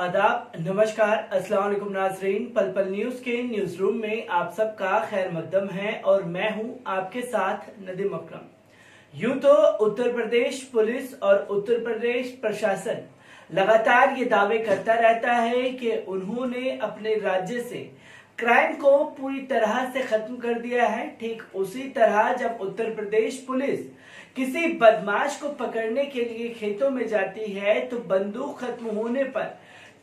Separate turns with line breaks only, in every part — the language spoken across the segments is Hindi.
आदाब, नमस्कार, अस्सलाम वालेकुम नाज़रीन। पल पल न्यूज के न्यूज रूम में आप सबका खैर मकदम है और मैं हूं आपके साथ नदीम अकरम। यूं तो उत्तर प्रदेश पुलिस और उत्तर प्रदेश प्रशासन लगातार ये दावे करता रहता है कि उन्होंने अपने राज्य से क्राइम को पूरी तरह से खत्म कर दिया है। ठीक उसी तरह जब उत्तर प्रदेश पुलिस किसी बदमाश को पकड़ने के लिए खेतों में जाती है तो बंदूक खत्म होने पर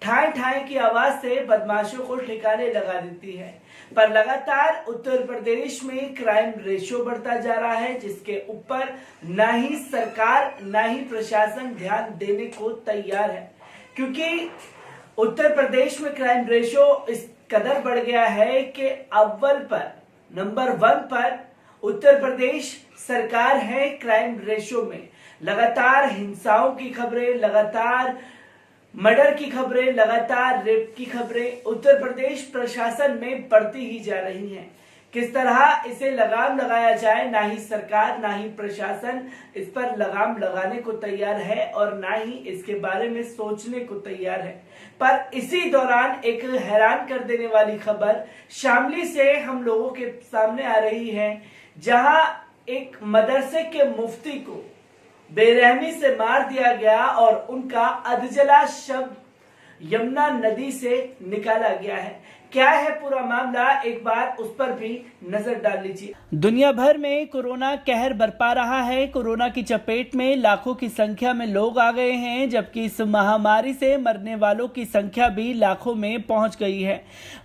ठाए ठाए की आवाज से बदमाशों को ठिकाने लगा देती है। पर लगातार उत्तर प्रदेश में क्राइम रेशियो बढ़ता जा रहा है, जिसके ऊपर ना ही सरकार ना ही प्रशासन ध्यान देने को तैयार है, क्योंकि उत्तर प्रदेश में क्राइम रेशियो इस कदर बढ़ गया है कि अव्वल पर नंबर 1 पर उत्तर प्रदेश सरकार है क्राइम रेशियो में। लगातार हिंसाओं की खबरें, लगातार मर्डर की खबरें, लगातार रेप की खबरें उत्तर प्रदेश प्रशासन में बढ़ती ही जा रही हैं। किस तरह इसे लगाम लगाया जाए, ना ही सरकार ना ही प्रशासन इस पर लगाम लगाने को तैयार है और ना ही इसके बारे में सोचने को तैयार है। पर इसी दौरान एक हैरान कर देने वाली खबर शामली से हम लोगों के सामने आ रही है, जहां एक मदरसे के मुफ्ती को बेरहमी से मार दिया गया और उनका अधजला शव यमुना नदी से निकाला गया है। क्या है पूरा मामला, एक बार उस पर भी नजर डाल लीजिए। दुनिया भर में कोरोना कहर बरपा रहा है। कोरोना की चपेट में लाखों की संख्या में लोग आ गए हैं, जबकि इस महामारी से मरने वालों की संख्या भी लाखों में पहुंच गई है।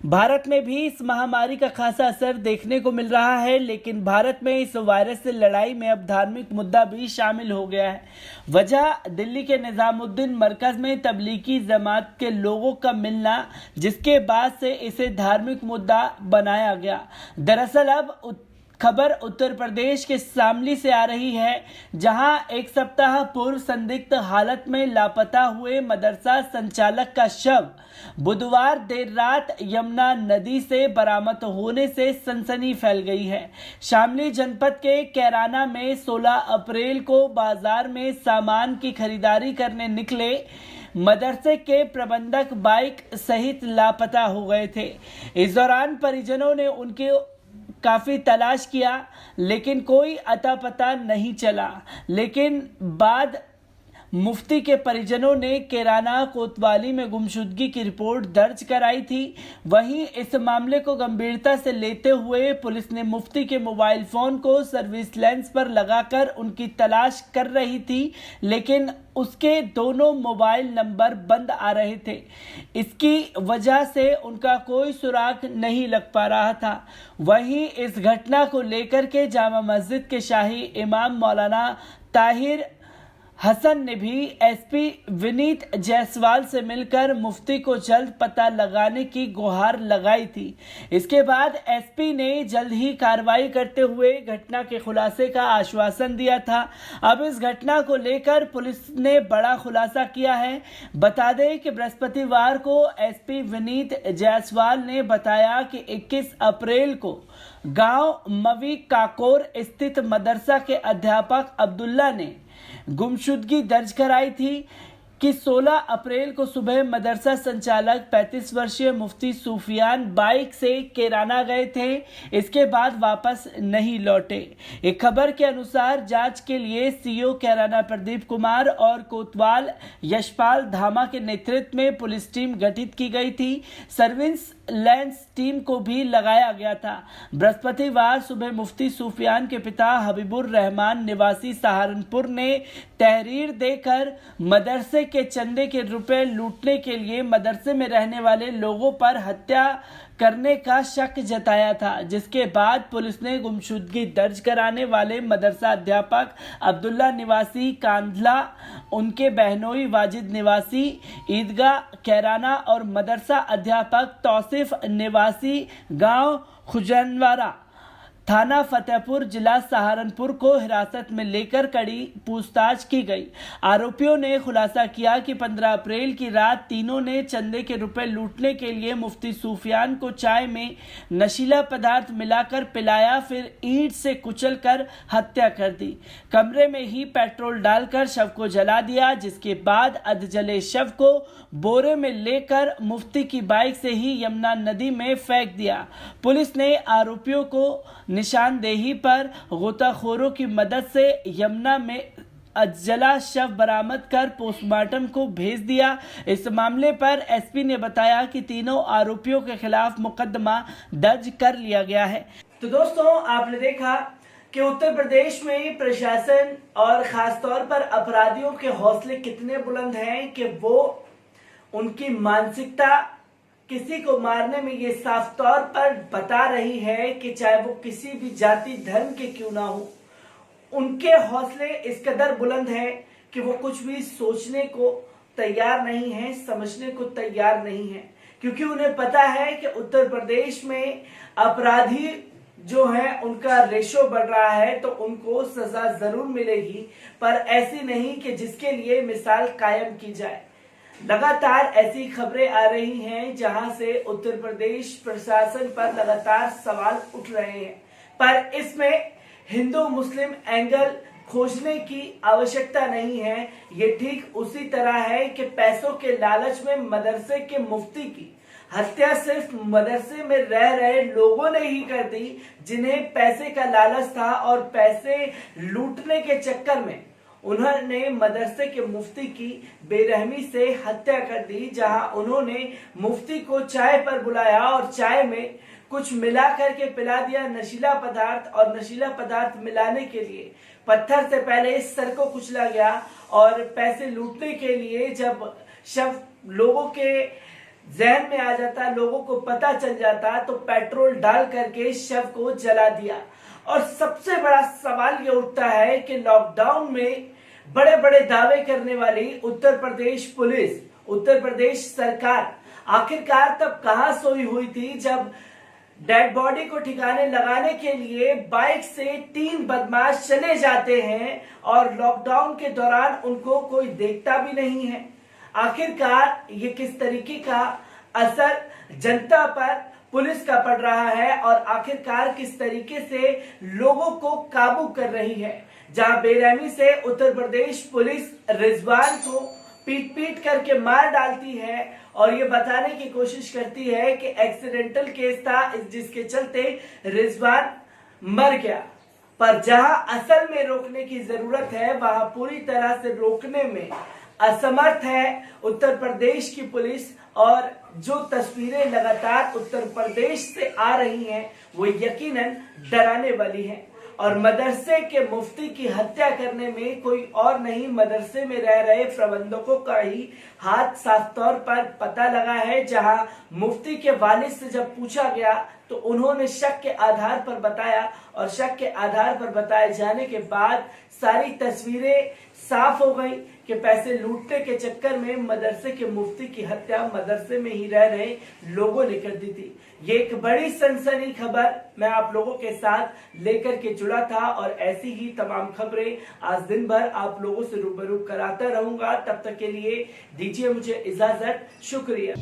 भारत में भी इस महामारी का खासा असर देखने को मिल रहा है, लेकिन भारत में इस वायरस से लड़ाई में अब धार्मिक मुद्दा भी शामिल हो गया है। वजह दिल्ली के निजामुद्दीन मरकज में तबलीगी जमात के लोगों का मिलना, जिसके बाद से इसे धार्मिक मुद्दा बनाया गया। दरअसल अब खबर उत्तर प्रदेश के शामली से आ रही है, जहां एक सप्ताह पूर्व संदिग्ध हालत में लापता हुए मदरसा संचालक का शव बुधवार देर रात यमुना नदी से बरामद होने से सनसनी फैल गई है। शामली जनपद के कैराना में 16 अप्रैल को बाजार में सामान की खरीदारी करने निकले मदरसे के प्रबंधक बाइक सहित लापता हो गए थे। इस दौरान परिजनों ने उनके काफी तलाश किया, लेकिन कोई अता पता नहीं चला। लेकिन बाद मुफ्ती के परिजनों ने कैराना कोतवाली में गुमशुदगी की रिपोर्ट दर्ज कराई थी। वहीं इस मामले को गंभीरता से लेते हुए पुलिस ने मुफ्ती के मोबाइल फोन को सर्विलांस पर लगाकर उनकी तलाश कर रही थी, लेकिन उसके दोनों मोबाइल नंबर बंद आ रहे थे। इसकी वजह से उनका कोई सुराग नहीं लग पा रहा था। वहीं इस घटना को लेकर के जामा मस्जिद के शाही इमाम मौलाना ताहिर हसन ने भी एसपी विनीत जायसवाल से मिलकर मुफ्ती को जल्द पता लगाने की गुहार लगाई थी। इसके बाद एसपी ने जल्द ही कार्रवाई करते हुए घटना के खुलासे का आश्वासन दिया था। अब इस घटना को लेकर पुलिस ने बड़ा खुलासा किया है। बता दें कि बृहस्पतिवार को एसपी विनीत जायसवाल ने बताया कि 21 अप्रैल को गांव मवी काकोर स्थित मदरसा के अध्यापक अब्दुल्ला ने गुमशुदगी दर्ज कराई थी कि 16 अप्रैल को सुबह मदरसा संचालक 35 वर्षीय मुफ्ती सूफियान बाइक से कैराना गए थे। इसके बाद वापस नहीं लौटे। एक खबर के अनुसार जांच के लिए सीओ कैराना प्रदीप कुमार और कोतवाल यशपाल धामा के नेतृत्व में पुलिस टीम गठित की गई थी। सर्विलांस टीम को भी लगाया गया था। बृहस्पतिवार सुबह मुफ्ती सूफियान के पिता हबीबुर रहमान निवासी सहारनपुर ने तहरीर देकर मदरसे के चंदे के रुपए लूटने के लिए मदरसे में रहने वाले लोगों पर हत्या करने का शक जताया था, जिसके बाद पुलिस ने गुमशुदगी दर्ज कराने वाले मदरसा अध्यापक अब्दुल्ला निवासी कांधला, उनके बहनोई वाजिद निवासी ईदगाह कैराना और मदरसा अध्यापक तौसीफ निवासी गांव खुजनवारा थाना फतेहपुर जिला सहारनपुर को हिरासत में लेकर कड़ी पूछताछ की गई। आरोपियों ने खुलासा किया कि 15 अप्रैल की रात तीनों ने चंदे के रुपए लूटने के लिए मुफ्ती सूफियान को चाय में नशीला पदार्थ मिलाकर पिलाया, फिर ईंट से कुचलकर हत्या कर दी। कमरे में ही पेट्रोल डालकर शव को जला दिया, जिसके बाद अधजले शव को बोरे में लेकर मुफ्ती की बाइक से ही यमुना नदी में फेंक दिया। पुलिस ने आरोपियों को निशानदेही पर गोताखोरों की मदद से यमुना में अधजला शव बरामद कर पोस्टमार्टम को भेज दिया। इस मामले पर एसपी ने बताया कि तीनों आरोपियों के खिलाफ मुकदमा दर्ज कर लिया गया है। तो दोस्तों, आपने देखा कि उत्तर प्रदेश में प्रशासन और खासतौर पर अपराधियों के हौसले कितने बुलंद हैं कि वो उनकी मानसिकता किसी को मारने में ये साफ तौर पर बता रही है कि चाहे वो किसी भी जाति धर्म के क्यों ना हो, उनके हौसले इस कदर बुलंद हैं कि वो कुछ भी सोचने को तैयार नहीं है, समझने को तैयार नहीं है, क्योंकि उन्हें पता है कि उत्तर प्रदेश में अपराधी जो है उनका रेशो बढ़ रहा है, तो उनको सजा जरूर मिलेगी, पर ऐसी नहीं कि जिसके लिए मिसाल कायम की जाए। लगातार ऐसी खबरें आ रही हैं जहां से उत्तर प्रदेश प्रशासन पर लगातार सवाल उठ रहे हैं, पर इसमें हिंदू मुस्लिम एंगल खोजने की आवश्यकता नहीं है। ये ठीक उसी तरह है कि पैसों के लालच में मदरसे के मुफ्ती की हत्या सिर्फ मदरसे में रह रहे लोगों ने ही कर दी, जिन्हें पैसे का लालच था और पैसे लूटने के चक्कर में उन्होंने मदरसे के मुफ्ती की बेरहमी से हत्या कर दी। जहां उन्होंने मुफ्ती को चाय पर बुलाया और चाय में कुछ मिला करके पिला दिया नशीला पदार्थ, और नशीला पदार्थ मिलाने के लिए पत्थर से पहले इस सर को कुचला गया, और पैसे लूटने के लिए जब शव लोगों के जहन में आ जाता, लोगों को पता चल जाता, तो पेट्रोल डाल करके शव को जला दिया। और सबसे बड़ा सवाल ये उठता है कि लॉकडाउन में बड़े बड़े दावे करने वाली उत्तर प्रदेश पुलिस, उत्तर प्रदेश सरकार आखिरकार तब कहां सोई हुई थी जब डेड बॉडी को ठिकाने लगाने के लिए बाइक से 3 बदमाश चले जाते हैं और लॉकडाउन के दौरान उनको कोई देखता भी नहीं है। आखिरकार ये किस तरीके का असर जनता पर पुलिस का पड़ रहा है और आखिरकार किस तरीके से लोगों को काबू कर रही है। जहां बेरहमी से उत्तर प्रदेश पुलिस रिजवान को पीट पीट करके मार डालती है और ये बताने की कोशिश करती है कि एक्सीडेंटल केस था जिसके चलते रिजवान मर गया, पर जहां असल में रोकने की जरूरत है वहां पूरी तरह से रोकने में असमर्थ है उत्तर प्रदेश की पुलिस। और जो तस्वीरें लगातार उत्तर प्रदेश से आ रही हैं वो यकीनन डराने वाली हैं। और मदरसे के मुफ्ती की हत्या करने में कोई और नहीं, मदरसे में रह रहे प्रबंधकों का ही हाथ साफ तौर पर पता लगा है। जहां मुफ्ती के वालिद से जब पूछा गया तो उन्होंने शक के आधार पर बताया, और शक के आधार पर बताए जाने के बाद सारी तस्वीरें साफ हो गई कि पैसे लूटने के चक्कर में मदरसे के मुफ्ती की हत्या मदरसे में ही रह रहे लोगों ने कर दी थी। ये एक बड़ी सनसनी खबर मैं आप लोगों के साथ लेकर के जुड़ा था, और ऐसी ही तमाम खबरें आज दिन भर आप लोगों से रूबरू कराता रहूंगा। तब तक के लिए दीजिए मुझे इजाजत। शुक्रिया।